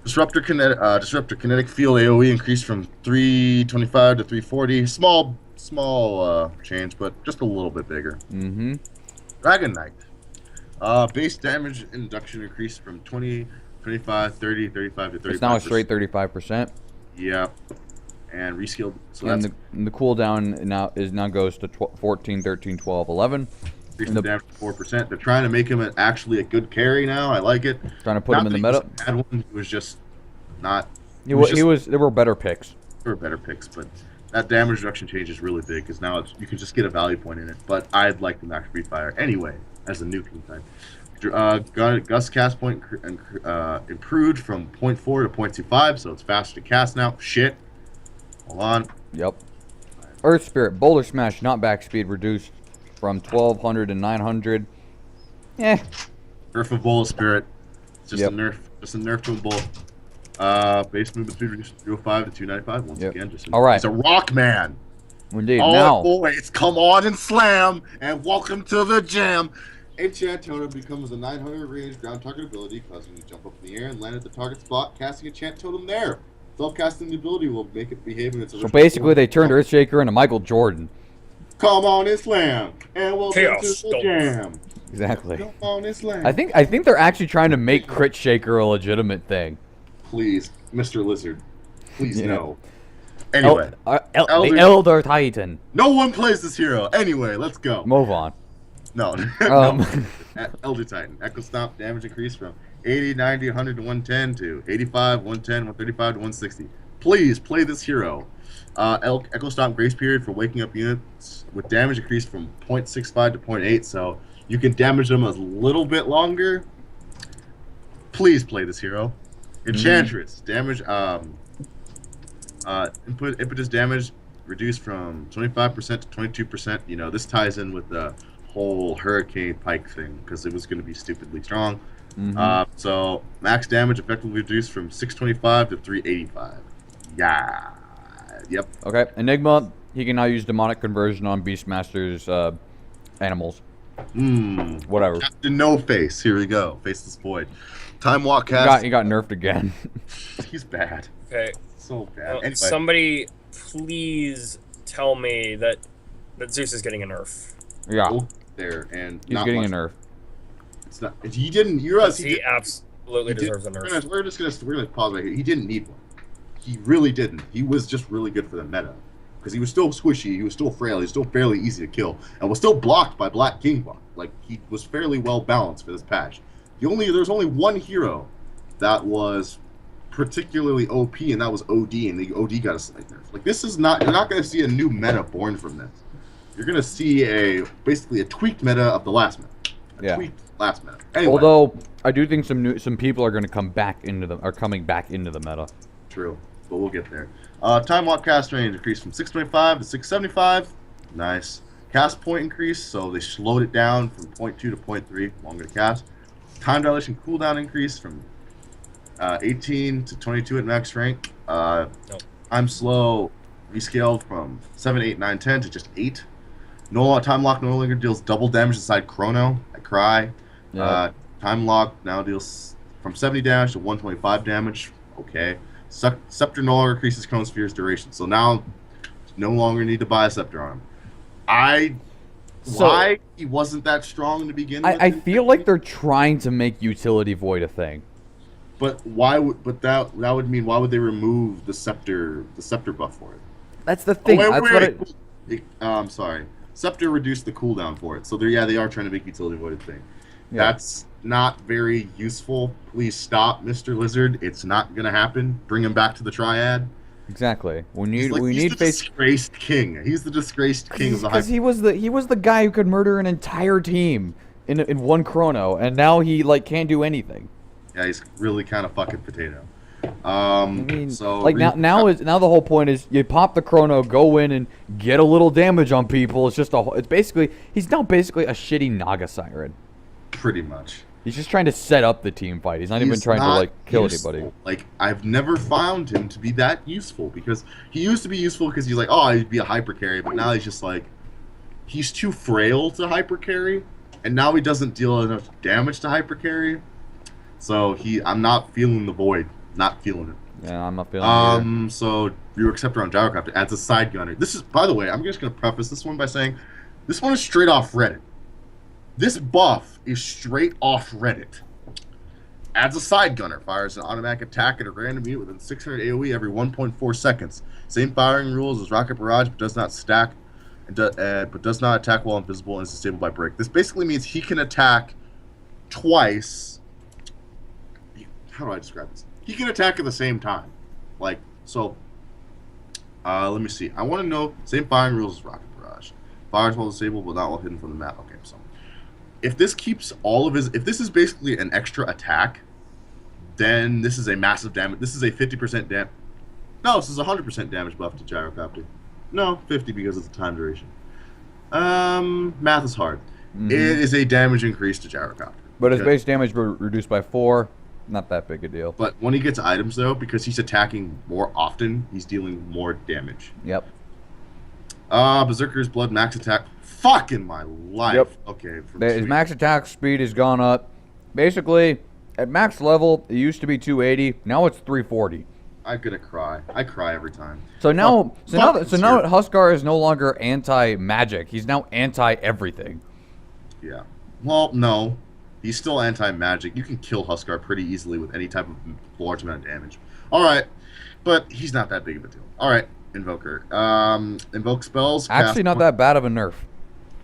Disruptor kinetic field AoE increased from 325 to 340. Small change, but just a little bit bigger. Mm-hmm. Dragon Knight. Base damage induction increased from 20, 25, 30, 35 to 35. It's now a straight 35%. Yeah. And reskilled. So and the cooldown now goes to 14, 13, 12, 11. Increased the damage to 4%. They're trying to make him actually a good carry now. I like it. Trying to put him in the meta. Bad one. He was just not. There were better picks. There were better picks, but that damage reduction change is really big because now you can just get a value point in it. But I'd like the max free fire anyway as a nuking type. Gust cast point improved from 0.4 to 0.25, so it's faster to cast now. Shit. Hold on. Yep. Earth Spirit Boulder Smash knockback speed reduced from 1200 to 900. Eh. Nerf of Boulder Spirit. Just a nerf. Just a nerf to them both. Base movement speed reduced from 205 to 295. Once again, just all right. He's a rock man. Indeed. All now, boys, come on and slam, and welcome to the jam. Enchant Totem becomes a 900 range ground target ability, causing you to jump up in the air and land at the target spot, casting Enchant Totem there. Self-casting the ability will make it behave in its original so basically, form. they turned Earthshaker into Michael Jordan. Come on and slam, and welcome to the jam. Exactly. Come on and slam. I think they're actually trying to make Crit Shaker a legitimate thing. Please, Mr. Lizard. Please, no. Anyway. The Elder Titan. No one plays this hero. Anyway, let's go. Move on. No. No. Elder Titan. Echo Stomp damage increase from 80, 90, 100 to 110 to 85, 110, 135 to 160. Please play this hero. Echo Stomp grace period for waking up units with damage increased from 0.65 to 0.8, so you can damage them a little bit longer. Please play this hero. Enchantress damage. Impetus damage reduced from 25% to 22%. You know, this ties in with the whole Hurricane Pike thing because it was going to be stupidly strong. So max damage effectively reduced from 625 to 385. Yeah. Yep. Okay. Enigma. He can now use demonic conversion on Beastmaster's animals. Whatever. Captain No Face. Here we go. Faceless Void. Time Walk cast. He got nerfed again. He's bad. Okay. So bad. Anyway. Somebody please tell me that Zeus is getting a nerf. Yeah. There and he's getting a nerf. It's not. He didn't. You realize he absolutely deserves a nerf. We're gonna pause right here. He didn't need one. He really didn't. He was just really good for the meta because he was still squishy. He was still frail. He was still fairly easy to kill and was still blocked by Black King Block. Like he was fairly well balanced for this patch. There's only one hero that was particularly OP, and that was OD, and the OD got a slight nerf. Like this is not. You're not gonna see a new meta born from this. You're gonna see basically a tweaked meta of the last meta. Tweaked last meta. Anyway. Although I do think some people are going to coming back into the meta. True, but we'll get there. Time Walk cast range increased from 625 to 675. Nice. Cast point increase, so they slowed it down from 0.2 to 0.3, longer to cast. Time dilation cooldown increase from 18 to 22 at max rank. Time slow rescaled from 7, 8, 9, 10 to just 8. No time lock no longer deals double damage inside Chrono at Cry. Time lock now deals from 70 damage to 125 damage. Okay. Scepter no longer increases Chronosphere's duration, so now no longer need to buy a Scepter on him. Why he wasn't that strong to begin with? I feel like they're trying to make Utility Void a thing. But why would? But that would mean why would they remove the Scepter buff for it? That's the thing. I'm sorry. Scepter reduced the cooldown for it, so they are trying to make Utility Void a thing. Yeah. That's not very useful. Please stop, Mr. Lizard. It's not gonna happen. Bring him back to the Triad. Exactly. He's the disgraced king. He's the disgraced king of the because he was the guy who could murder an entire team in one Chrono, and now he can't do anything. Yeah, he's really kind of fucking potato. Now the whole point is you pop the Chrono, go in and get a little damage on people. He's now basically a shitty Naga Siren. Pretty much. He's just trying to set up the team fight. He's not even trying to kill anybody. I've never found him to be that useful because he used to be useful because he's he'd be a hyper carry, but now he's just he's too frail to hyper carry, and now he doesn't deal enough damage to hyper carry. So I'm not feeling the void Not feeling it. Yeah, I'm not feeling it either. So Viewer Acceptor on Gyrocopter adds a side gunner. This is, by the way, I'm just going to preface this one by saying this one is straight off Reddit. This buff is straight off Reddit. Adds a side gunner. Fires an automatic attack at a random unit within 600 AoE every 1.4 seconds. Same firing rules as Rocket Barrage, but does not stack, but does not attack while invisible and is disabled by break. This basically means he can attack twice. How do I describe this? He can attack at the same time. Like, so, let me see. I want to know, same firing rules as Rocket Barrage. Fires while disabled, but not while hidden from the map. Okay, so if this keeps all of his, if this is basically an extra attack, then this is a massive damage. This is a 50% damage. No, this is 100% damage buff to Gyrocopter. No, 50 because of the time duration. Math is hard. Mm-hmm. It is a damage increase to Gyrocopter. But his base damage reduced by 4. Not that big a deal. But when he gets items, though, because he's attacking more often, he's dealing more damage. Yep. Berserker's Blood max attack. Fucking my life. Yep. Okay. His max attack speed has gone up. Basically, at max level, it used to be 280. Now it's 340. I'm gonna cry. I cry every time. So now, now Huskar is no longer anti-magic. He's now anti-everything. Yeah. Well, no. He's still anti-magic. You can kill Huskar pretty easily with any type of large amount of damage. Alright. But he's not that big of a deal. Alright. Invoker. Invoke spells. Actually not that bad of a nerf.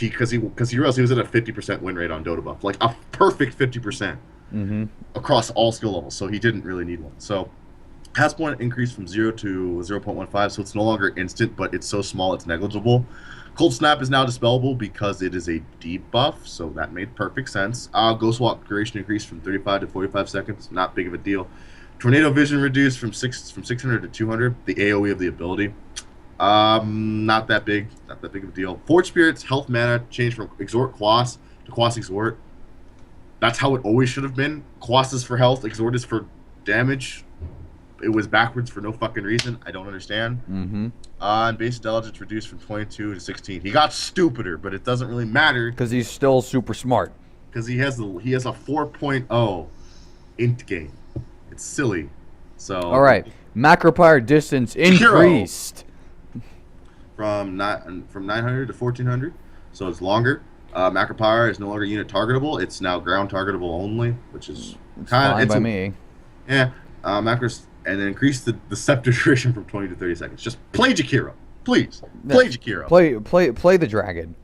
Because you realize he was at a 50% win rate on Dota buff. Like a perfect 50%. Mm-hmm. Across all skill levels. So he didn't really need one. So cast point increased from 0 to 0.15. So it's no longer instant, but it's so small it's negligible. Cold Snap is now dispellable because it is a debuff, so that made perfect sense. Ghost Walk duration increased from 35 to 45 seconds, not big of a deal. Tornado Vision reduced from 600 to 200, the AoE of the ability. Not that big of a deal. Forge Spirit's health mana changed from Exhort Quas to Quas Exhort. That's how it always should have been. Quas is for health, Exhort is for damage. It was backwards for no fucking reason. I don't understand. Mm-hmm. And base intelligence reduced from 22 to 16. He got stupider, but it doesn't really matter because he's still super smart. Because he has a 4.0 int game. It's silly. So all right, macropyre distance increased from 900 to 1400, so it's longer. Macropyre is no longer unit targetable. It's now ground targetable only, which is fine by me. Yeah, macros. And then increase the scepter duration from 20 to 30 seconds. Just play Jakiro. Please. Play Jakiro. Play the dragon.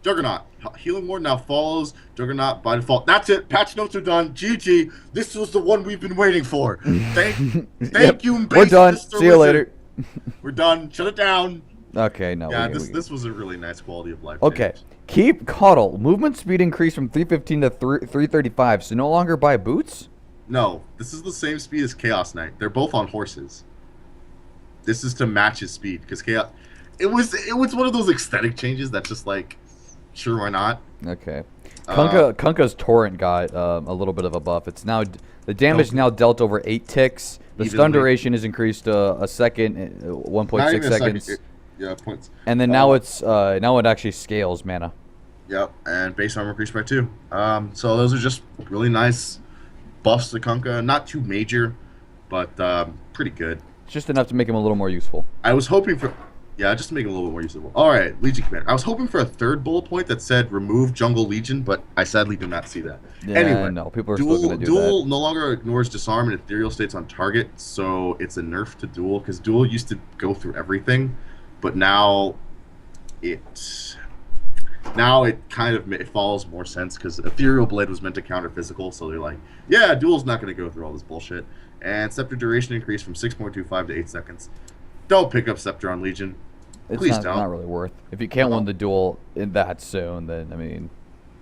Juggernaut. Healing Ward now follows Juggernaut by default. That's it. Patch notes are done. GG. This was the one we've been waiting for. Thank you. We're done. See you later. We're done. Shut it down. Okay, no. Yeah, this was a really nice quality of life. Okay. Keep Cuddle. Movement speed increased from 315 to 335, so no longer buy boots? No, this is the same speed as Chaos Knight. They're both on horses. This is to match his speed because Chaos. It was one of those aesthetic changes that's just like, sure, why not? Okay. Kunkka's Torrent got a little bit of a buff. It's now the damage now dealt over 8 ticks. The stun duration is increased a second, 1.6 seconds. Yeah, points. And then now it actually scales mana. Yep, and base armor increased by 2. So those are just really nice buffs to Kunkka. Not too major, but pretty good. It's just enough to make him a little more useful. I was hoping for... Yeah, just to make it a little bit more useful. All right, Legion Commander. I was hoping for a third bullet point that said remove Jungle Legion, but I sadly do not see that. Yeah, anyway, no, people are still going to do Duel that. no longer ignores disarm and ethereal states on target, so it's a nerf to Duel, because Duel used to go through everything, but now it kind of it follows more sense, because Ethereal Blade was meant to counter physical, so they're like, yeah, Duel's not going to go through all this bullshit. And Scepter duration increased from 6.25 to 8 seconds. Don't pick up Scepter on Legion. Please don't. It's not really worth. If you can't win the duel in that soon, then I mean.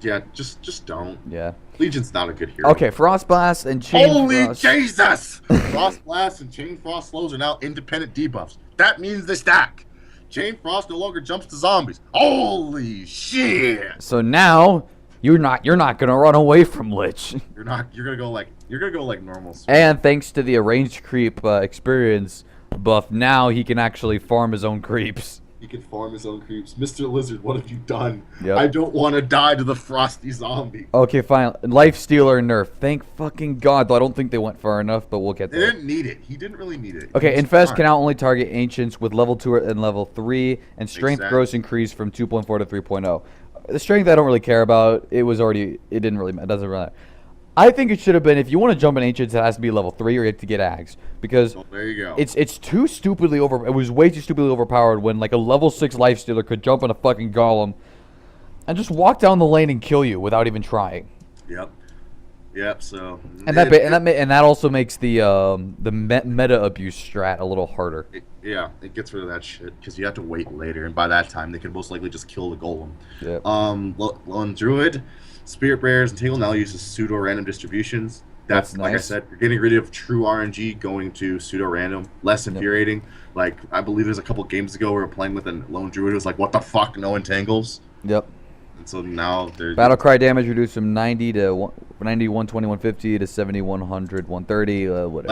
Yeah, just don't. Yeah. Legion's not a good hero. Okay, Frost Blast and Chain Holy Frost. Jesus! Frost Blast and Chain Frost slows are now independent debuffs. That means they stack. Chain Frost no longer jumps to zombies. Holy shit! So now you're not gonna run away from Lich. You're gonna go like normal. And thanks to the arranged creep experience buff, now he can actually farm his own creeps. He can farm his own creeps. Mr. Lizard, what have you done? Yep. I don't want to die to the frosty zombie. Okay, fine. Life Stealer nerf. Thank fucking God. Though I don't think they went far enough, but we'll get They there. didn't need it. He didn't really need it. Okay, Infest can now only target Ancients with level 2 and level 3, and Strength Exactly. gross increase from 2.4 to 3.0. The Strength I don't really care about. It didn't really matter. It doesn't really matter. I think it should have been, if you want to jump in Ancients, it has to be level 3 or you have to get Ags. Because Oh, there you go. it's too stupidly it was way too stupidly overpowered when like a level 6 Lifestealer could jump on a fucking Golem and just walk down the lane and kill you without even trying. Yep. So. And that also makes the meta abuse strat a little harder. It gets rid of that shit because you have to wait later, and by that time they can most likely just kill the golem. Yep. Lone Druid, Spirit Bearers, and Tingle now uses pseudo random distributions. That's like nice. I said, you're getting rid of true RNG, going to pseudo random, less infuriating. Like I believe there's a couple games ago we were playing with a Lone Druid who was like, "What the fuck? No entangles." Yep. And so now there's Battle cry damage reduced from 90 to 90, 120, 150 to 70, 100, 130, whatever.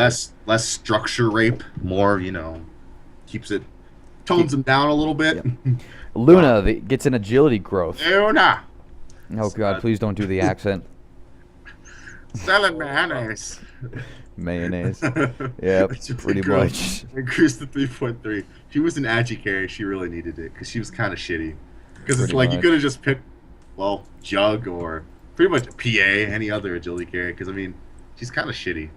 less structure rape, more keeps it tones them down a little bit. Yep. Luna gets an agility growth. Luna. Oh God, please don't do the accent. Selling mayonnaise. Mayonnaise. Yep, pretty much. Increased to 3.3. She was an agi carry. She really needed it because she was kind of shitty. Because it's Pretty like you much. could have just picked, Jug or pretty much PA, any other agility carry. Because I mean, she's kind of shitty.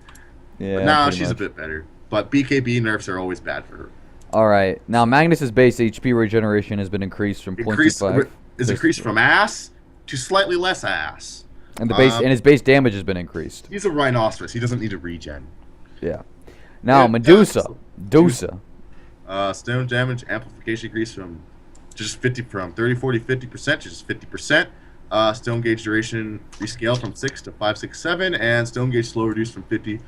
Yeah. But now pretty she's much. a bit better. But BKB nerfs are always bad for her. All right, now Magnus's base HP regeneration has been increased from 0.25. Is increased from ass to slightly less ass. And his base damage has been increased. He's a rhinoceros. He doesn't need a regen. Yeah. Now Medusa. Stone damage amplification increased from 30, 40, 50% to just 50%. Stone gauge duration rescaled from 6 to 5, 6, 7, and stone gauge slow reduced from 50%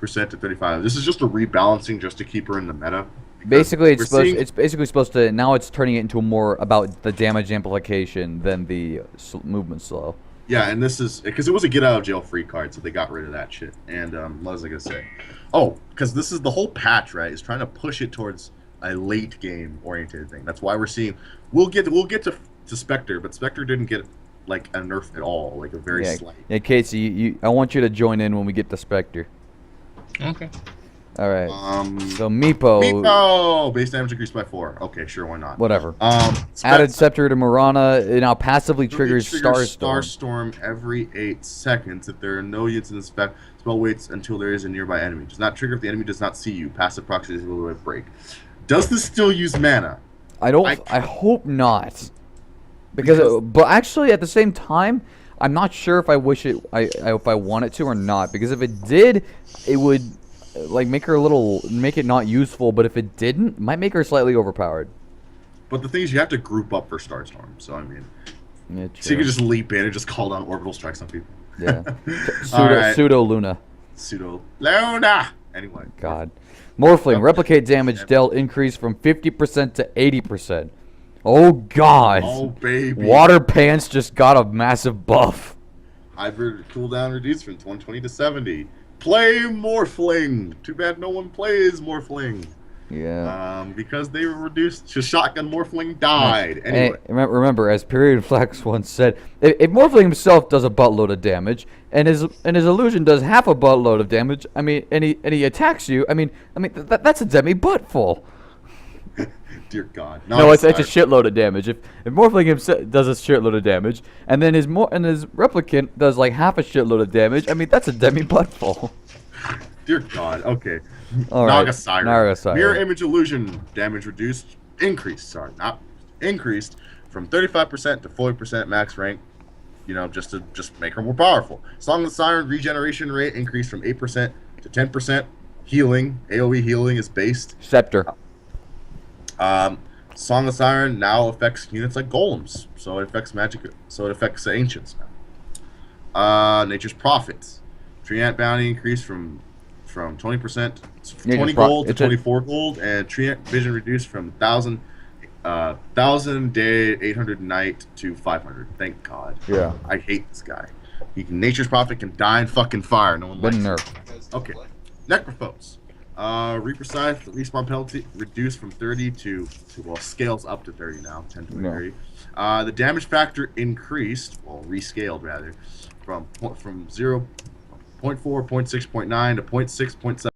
to 35. This is just a rebalancing just to keep her in the meta. Basically, it's basically supposed to, now it's turning it into more about the damage amplification than the movement slow. Yeah, and this is because it was a get out of jail free card, so they got rid of that shit. And what was I gonna say? Oh, because this is the whole patch, right? Is trying to push it towards a late game oriented thing. That's why we're seeing we'll get to Spectre, but Spectre didn't get like a nerf at all, like a very slight. Yeah, Casey, I want you to join in when we get to Spectre. Okay. All right. So Meepo. Base damage increased by 4. Okay, sure, why not? Whatever. Added Scepter to Marana. It now passively triggers Starstorm every 8 seconds. If there are no units in the spell waits until there is a nearby enemy. Does not trigger if the enemy does not see you. Passive proxy is a little bit break. Does this still use mana? I hope not. But actually, at the same time, I'm not sure if I wish it. If I want it to or not. Because if it did, it would like make it not useful. But if it didn't, it might make her slightly overpowered. But the thing is, you have to group up for Starstorm. So I mean, Yeah, so you can just leap in and just call down orbital strikes on people. Yeah. Alright. Pseudo Luna. Pseudo Luna. Anyway. God. Morphling. Replicate damage dealt increased from 50% to 80%. Oh, God. Oh, baby. Water Pants just got a massive buff. Hybrid cooldown reduced from 120 to 70. Play Morphling. Too bad no one plays Morphling. Yeah. Because they were reduced to Shotgun Morphling died. Anyway. Hey, remember, as Period Flex once said, if Morphling himself does a buttload of damage, and his illusion does half a buttload of damage, I mean, and he attacks you, I mean, that's a demi buttful. Dear God. No, it's a shitload of damage. If Morphling himself does a shitload of damage, and then his replicant does like half a shitload of damage, I mean, that's a demi buttful. Dear God. Okay. All right. Naga Siren. Mirror image illusion damage increased from 35% to 40% max rank. Just to make her more powerful. Song of the Siren regeneration rate increased from 8% to 10%. Healing, AoE healing is based. Scepter. Song of the Siren now affects units like golems, so it affects the ancients now. Nature's Prophets. Tree Ant bounty increased from 20%, 20 gold to 24 gold, and Tree Ant vision reduced from 1,000 day, 800 night to 500. Thank God. Yeah. I hate this guy. Nature's Prophet can die in fucking fire. No one likes Been him. nerfed. Okay. Necrophos. Reaper Scythe, the respawn penalty reduced from 30 to well, scales up to 30 now, 10, 20, Yeah. 30. The damage factor increased, well, rescaled rather, from 0, 0.4, 0.6, 0.9 to 0.6, 0.7.